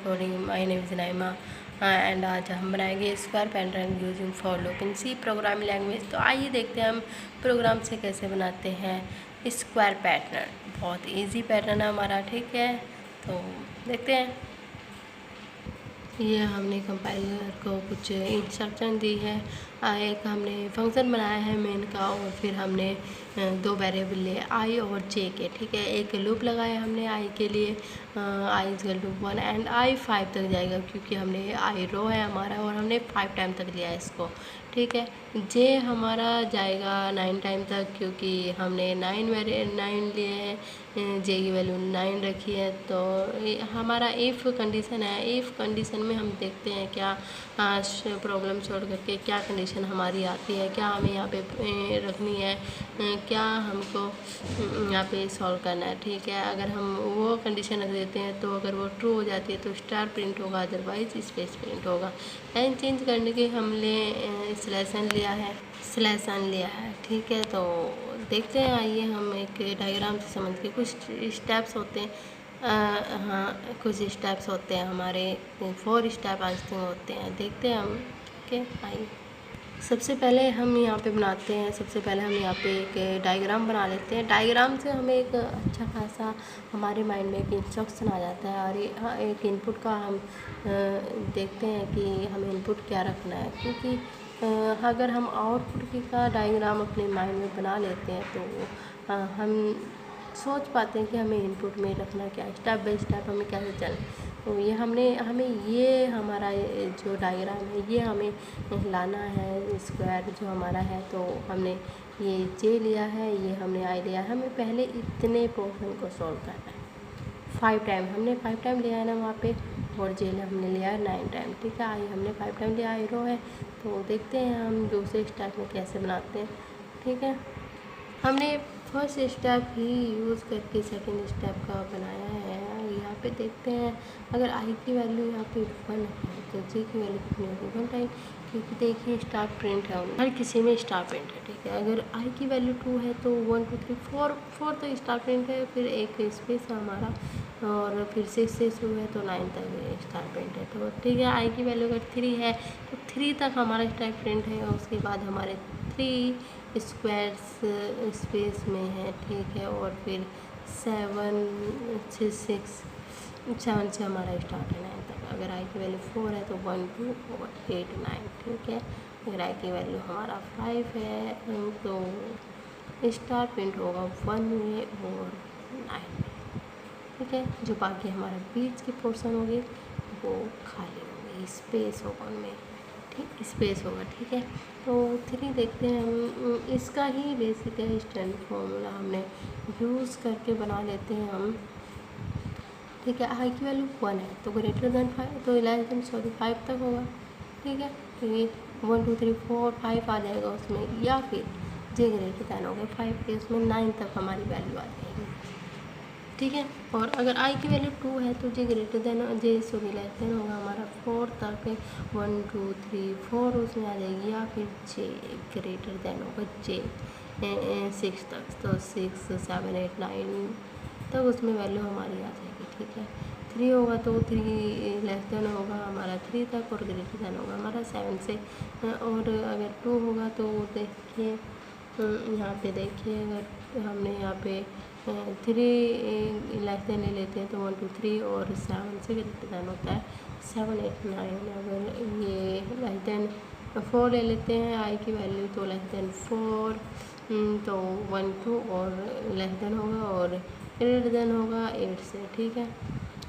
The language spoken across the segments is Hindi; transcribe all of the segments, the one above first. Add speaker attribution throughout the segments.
Speaker 1: Morning, my name is Naima and आज हम बनाएंगे square pattern using for loop in C programming language. तो आइए देखते हैं हम प्रोग्राम से कैसे बनाते हैं स्क्वायर पैटर्न। बहुत इजी पैटर्न है हमारा, ठीक है। तो देखते हैं। ये हमने कंपाइलर को कुछ इंस्ट्रक्शन दी है। एक हमने फंक्शन बनाया है मेन का, और फिर हमने दो वेरिएबल लिए आई और जे के, ठीक है। एक लूप लगाया हमने आई के लिए, I is equal to 1 and I 5 तक जाएगा, क्योंकि हमने आई रो है हमारा और हमने 5 टाइम तक लिया है इसको, ठीक है। जे हमारा जाएगा 9 टाइम तक, क्योंकि हमने 9 लिए हैं, जे की वैल्यू 9 रखी है। तो हमारा इफ़ कंडीशन है, इफ़ कंडीशन में हम देखते हैं क्या प्रॉब्लम छोड़ करके क्या कंडीशन हमारी आती है, क्या हमें यहाँ पे रखनी है, क्या हमको यहाँ पे सॉल्व करना है, ठीक है। अगर हम वो कंडीशन रख देते हैं तो अगर वो ट्रू हो जाती है तो स्टार प्रिंट होगा, अदरवाइज स्पेस प्रिंट होगा। लाइन चेंज करने के हमने स्लेशन लिया है, ठीक है। तो देखते हैं, आइए हम एक डायग्राम से समझ के कुछ स्टेप्स होते हैं। हाँ, कुछ स्टेप्स होते हैं हमारे, 4 स्टेप आंसर होते हैं, देखते हैं हम, ठीक है। आइए सबसे पहले हम यहाँ पे बनाते हैं, सबसे पहले हम यहाँ पे एक डायग्राम बना लेते हैं। डायग्राम से हमें एक अच्छा खासा हमारे माइंड में एक इंस्ट्रक्शन आ जाता है, और हाँ, एक इनपुट का हम देखते हैं कि हमें इनपुट क्या रखना है, क्योंकि अगर हम आउटपुट का डायग्राम अपने माइंड में बना लेते हैं तो हम सोच पाते हैं कि हमें इनपुट में रखना क्या है, स्टेप बाय स्टेप हमें कैसे चलें। तो ये हमें ये हमारा जो डायग्राम है ये हमें लाना है, स्क्वायर जो हमारा है। तो हमने ये जे लिया है, ये हमने आई लिया है, हमें पहले इतने पोर्शन को सॉल्व करना है। 5 टाइम हमने 5 टाइम लिया है ना वहाँ पे, और जे हमने लिया है 9 टाइम, ठीक है। आई हमने 5 टाइम लिया, आई रो है। तो देखते हैं हम दूसरे स्टेप में कैसे बनाते हैं, ठीक है। हमने फर्स्ट स्टेप ही यूज़ करके सेकंड स्टेप का बनाया है। यहाँ पे देखते हैं, अगर आई की वैल्यू यहाँ पे 1 है तो जे की वैल्यू कितनी होगी, 1 टाइम, क्योंकि देखिए स्टार प्रिंट है, हर किसी में स्टार प्रिंट है, ठीक है। अगर आई की वैल्यू 2 है तो 1 2 3 4 तो स्टार प्रिंट है, फिर एक स्पेस है हमारा, और फिर 6 से शुरू है तो 9 तक स्टार प्रिंट है। तो ठीक है, आई की वैल्यू अगर 3 है तो 3 तक हमारा स्टार प्रिंट है, और उसके बाद हमारे 3 स्क्वायर्स स्पेस में है, ठीक है। और फिर 7 से हमारा स्टार्ट है 9 तक। अगर आई की वैल्यू 4 है तो 1 2 और 8 9, ठीक है। अगर आई की वैल्यू हमारा 5 है तो स्टार प्रिंट होगा 1 में और 9 में, ठीक है। जो बाकी हमारा बीच की पोर्शन होगी वो खाली होगी, स्पेस होगा उनमें, ठीक, स्पेस होगा, ठीक है। तो 3 देखते हैं हम, इसका ही बेसिक है स्टैंडर्ड फॉर्मूला, हमने यूज़ करके बना लेते हैं हम, ठीक है। आई की वैल्यू 1 है तो ग्रेटर देन 5 तो सॉरी 5 तक होगा, ठीक है। तो ये 1 2 3 4 5 आ जाएगा उसमें, या फिर जे ग्रेटर देन होगा 5 के, उसमें 9 तक हमारी वैल्यू आ जाएगी, ठीक है। और अगर आई की वैल्यू 2 है तो जे ग्रेटर देन लेस देन होगा हमारा 4 तक, 1 2 3 4 उसमें आ जाएगी, या फिर जे ग्रेटर देन होगा जे 6 तक, तो 6 7 8 9 तक उसमें वैल्यू हमारी आ जाएगी, ठीक है। 3 होगा तो 3 लेस देन होगा हमारा 3 तक, और ग्रेटर देन होगा हमारा 7 से। और अगर 2 होगा तो देखिए यहाँ पे देखिए, अगर हमने यहाँ पे 3 लेस देन ले लेते हैं तो 1 2 3 और 7 से ग्रेटर देन होता है 7 8 9। अगर ये लेस देन 4 ले लेते हैं आई की वैल्यू तो लेस देन 4, तो 1 2 और लेस देन होगा, और ग्रेटर देन होगा 8 से, ठीक है।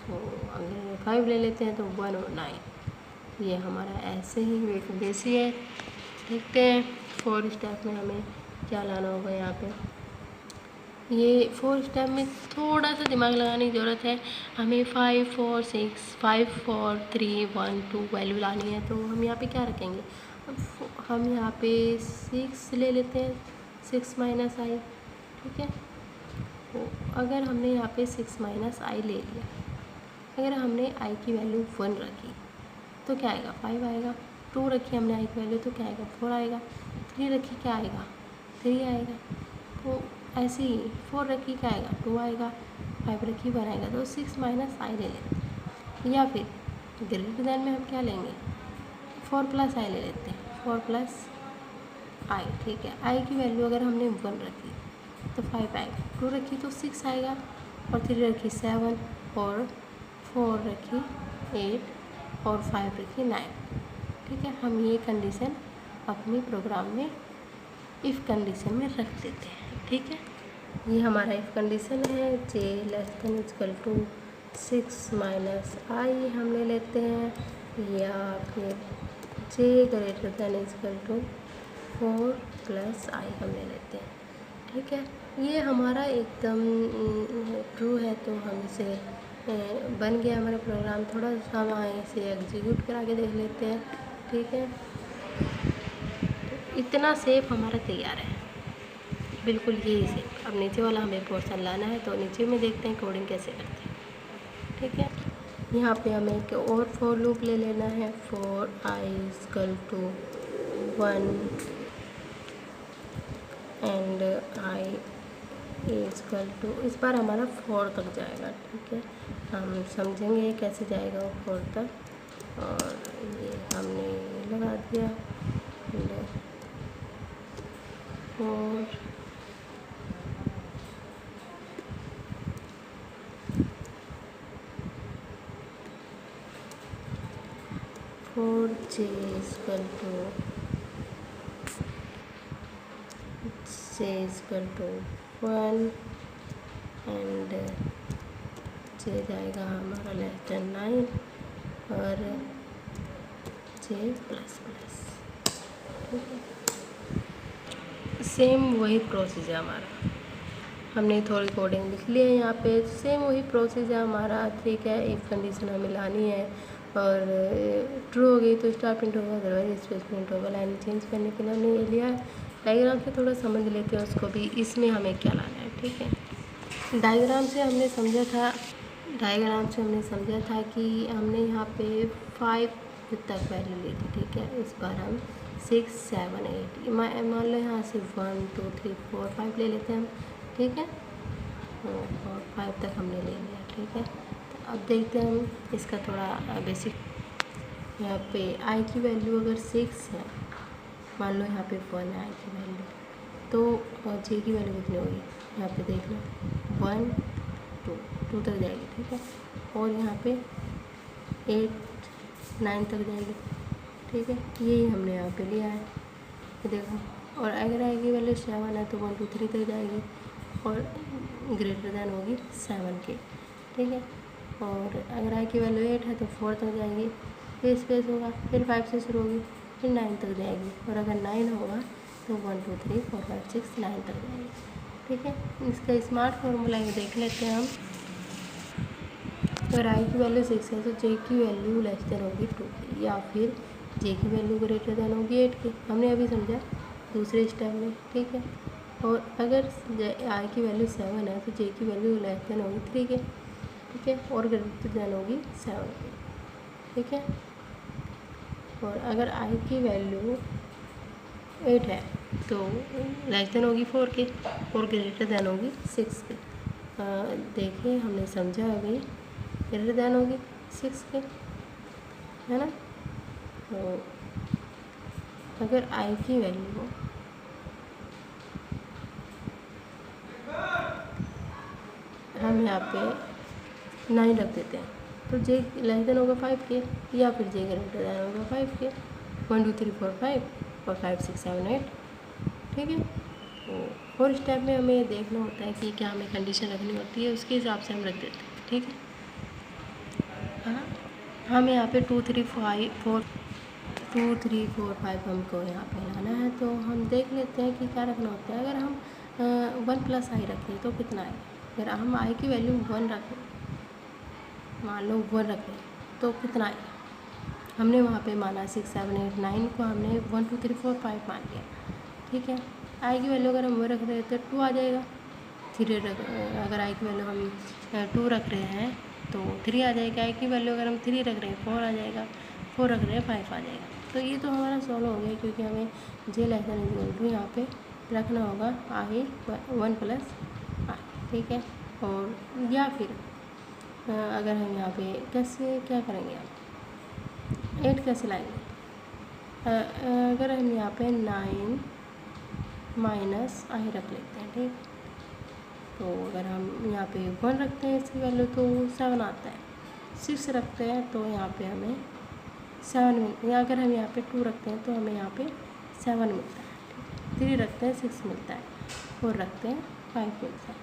Speaker 1: तो अगर 5 ले लेते हैं तो 1 और 9, ये हमारा ऐसे ही एक बेसिक है। देखते हैं 4 स्टेप में हमें क्या लाना होगा। यहाँ पे ये 4 स्टेप में थोड़ा सा दिमाग लगाने की ज़रूरत है। हमें 5 4 6 5 4 3 1 2 वैल्यू लानी है, तो हम यहाँ पे क्या रखेंगे, हम यहाँ पे 6 ले लेते हैं, 6 माइनस आई, ठीक है। तो अगर हमने यहाँ पे 6 माइनस आई ले लिया, अगर हमने आई की वैल्यू 1 रखी तो क्या आएगा, 5 आएगा। 2 रखी हमने आई की वैल्यू तो क्या आएगा, 4 आएगा। 3 रखी क्या आएगा, 3 आएगा। तो ऐसे ही 4 रखी क्या आएगा, 2 आएगा। 5 रखी 1 आएगा। तो 6 माइनस आई ले लेते हैं, या फिर ग्रेटर दैन में हम क्या लेंगे, 4 प्लस आई ले लेते हैं, 4 प्लस आई, ठीक है। आई की वैल्यू अगर हमने 1 रखी तो 5 आएगा, 2 रखी तो 6 आएगा, और 3 रखी 7, और 4 रखी 8, और 5 रखी 9, ठीक है। हम ये कंडीशन अपने प्रोग्राम में इफ़ कंडीशन में रख देते हैं, ठीक है। ये हमारा इफ़ कंडीशन है, j less than equal to 6 minus I हम ले लेते हैं, या फिर j greater than equal to 4 plus I हम ले लेते हैं, ठीक है। ये हमारा एकदम ट्रू है, तो हम इसे बन गया हमारा प्रोग्राम। थोड़ा सा हम इसे एग्जीक्यूट करा के देख लेते हैं, ठीक है। इतना सेफ हमारा तैयार है, बिल्कुल यही सेफ। अब नीचे वाला हमें पोर्शन लाना है, तो नीचे में देखते हैं कोडिंग कैसे करते हैं, ठीक है। यहाँ पे हमें एक और फॉर लूप ले लेना है, for i equal to 1 and i equal to, इस बार हमारा 4 तक जाएगा, ठीक है। हम समझेंगे कैसे जाएगा वो 4 तक, और ये हमने लगा दिया 4 j equal to 1 and j जाएगा हमारा लेस देन 9, और j प्लस प्लस, ठीक है। सेम वही प्रोसेस है हमारा, हमने थोड़ी कोडिंग लिख ली है यहाँ पे, सेम वही प्रोसेस है हमारा, ठीक है। इफ कंडीशन हमें लानी है, और ट्रू हो गई तो स्टार प्रिंट होगा, अदरवाइज स्पेस प्रिंट होगा। लाइन चेंज करने के लिए हमने ये लिया है। डायग्राम से थोड़ा समझ लेते हैं उसको भी, इसमें हमें क्या लाना है, ठीक है। डायग्राम से हमने समझा था कि हमने यहाँ पे 5 तक वैल्यू ली थी, ठीक है। इस बार हम 6, 7, 8 मान लो यहाँ से 1, 2, 3, 4, 5 ले लेते हैं हम, ठीक है। और 5 तक हमने ले लिया, ठीक है। तो अब देखते हैं हम इसका थोड़ा बेसिक। यहाँ पे आई की वैल्यू अगर 6 है, मान लो यहाँ पे 1 है आई की वैल्यू, तो जे की वैल्यू कितनी होगी, यहाँ पे देख लो 1, 2 तक जाएगी, ठीक है। और यहाँ पे 8, 9 तक जाएगी, ठीक है। यही हमने यहाँ पे लिया है, ये देखो। और अगर आई की वैल्यू 7 है तो 1, 2, 3 तक जाएगी, और ग्रेटर दैन होगी 7 के, ठीक है। और अगर आई की वैल्यू 8 है तो 4 तक जाएगी, फिर स्पेस होगा, फिर 5 से शुरू होगी, फिर 9 तक जाएगी, और अगर 9 होगा तो 1, 2, 3, 4, 5, 6, 9 तक जाएगी, ठीक है। इसका स्मार्ट फार्मूला ये देख लेते हैं हम। अगर आई की वैल्यू 6 है तो जे की वैल्यू लेस देन होगी 2 की, या फिर जे की वैल्यू ग्रेटर देन होगी 8 की, हमने अभी समझा दूसरे स्टेप में, ठीक है। और अगर आई की वैल्यू 7 है तो जे की वैल्यू लेस देन होगी 3 के, ठीक है, और ग्रेटर देन होगी 7 की, ठीक है। और अगर आई की वैल्यू 8 है तो लेस देन होगी 4 के, और ग्रेटर देन होगी 6 के। देखिए हमने समझा अभी, ग्रेटर देन होगी 6 के, है ना। तो अगर आई की वैल्यू हम यहाँ पे 9 रख देते हैं, तो जे लेस देन होगा 5 के, या फिर जे ग्रेटर देन होगा 5 के। 1, 2, 3, 4, 5, और 5, 6, 7, 8, ठीक है। तो और स्टेप में हमें ये देखना होता है कि क्या हमें कंडीशन रखनी होती है, उसके हिसाब से हम रख देते हैं, ठीक है। हाँ, हम यहाँ पे 2, 3, 4, 5 हमको यहाँ पे लाना है, तो हम देख लेते हैं कि क्या रखना होता है। अगर हम 1 प्लस आई रखें तो कितना है, अगर हम आई की वैल्यू 1 रखें, मान लो 1 रखें तो कितना है, हमने वहाँ पे माना 6, 7, 8, 9 को हमने 1, 2, 3, 4, 5 मान लिया, ठीक है। आई की वैल्यू अगर हम 1 रख रहे हैं तो 2 आ जाएगा, 3 अगर आई की वैल्यू हम 2 रख रहे हैं तो 3 आ जाएगा। आई की वैल्यू अगर हम 3 रख रहे हैं 4 आ जाएगा, 4 रख रहे हैं 5 आ जाएगा। तो ये तो हमारा सॉल्व हो गया, क्योंकि हमें जे लेस देन इक्वल टू यहाँ पे रखना होगा आई 1 प्लस आई, ठीक है। और या फिर अगर हम यहाँ पे कैसे क्या करेंगे, 8 कैसे लाएंगे? अगर हम यहाँ पे 9 माइनस आई रख लेते हैं, ठीक। तो अगर हम यहाँ पे 1 रखते हैं इसकी वैल्यू तो 7 आता है। 6 रखते हैं तो यहाँ पे हमें 7 मिलता है। अगर हम यहाँ पे 2 रखते हैं तो हमें यहाँ पे 7 मिलता है, ठीक है। 3 रखते हैं 6 मिलता है, 4 रखते हैं 5 मिलता है।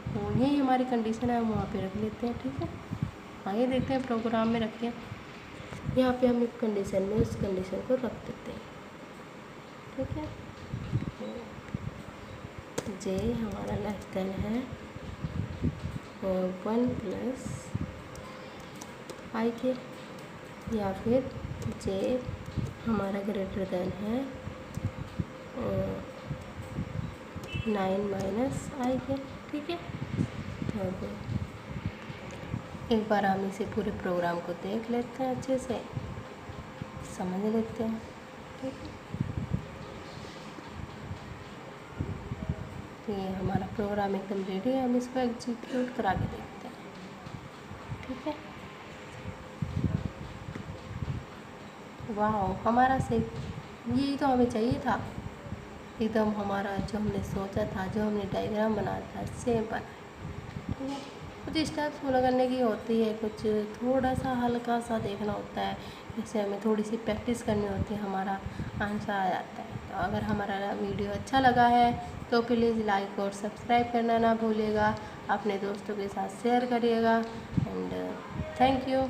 Speaker 1: तो यही हमारी कंडीशन है, हम वहाँ पे रख लेते हैं, ठीक है। आइए देखते हैं प्रोग्राम में रख के यहाँ पे हम एक कंडीशन में उस कंडीशन को रख देते हैं, ठीक है। जे हमारा लेस देन है 1 प्लस आई के, या फिर जे हमारा ग्रेटर देन है 9 माइनस आई के, ठीक है। तो एक बार हम इसे पूरे प्रोग्राम को देख लेते हैं, अच्छे से समझ लेते हैं, ठीक है। तो ये हमारा प्रोग्राम एकदम रेडी है, हम इसको एग्जीक्यूट करा के देखते हैं, ठीक है। वाह, हमारा से यही तो हमें चाहिए था, एकदम हमारा जो हमने सोचा था, जो हमने डायग्राम बनाया था सेम बना, ठीक है। कुछ स्टेप्स फॉलो करने की होती है, कुछ थोड़ा सा हल्का सा देखना होता है, जैसे हमें थोड़ी सी प्रैक्टिस करनी होती है, हमारा आंसर आ जाता है। तो अगर हमारा वीडियो अच्छा लगा है तो प्लीज़ लाइक और सब्सक्राइब करना ना भूलिएगा, अपने दोस्तों के साथ शेयर करिएगा, एंड थैंक यू।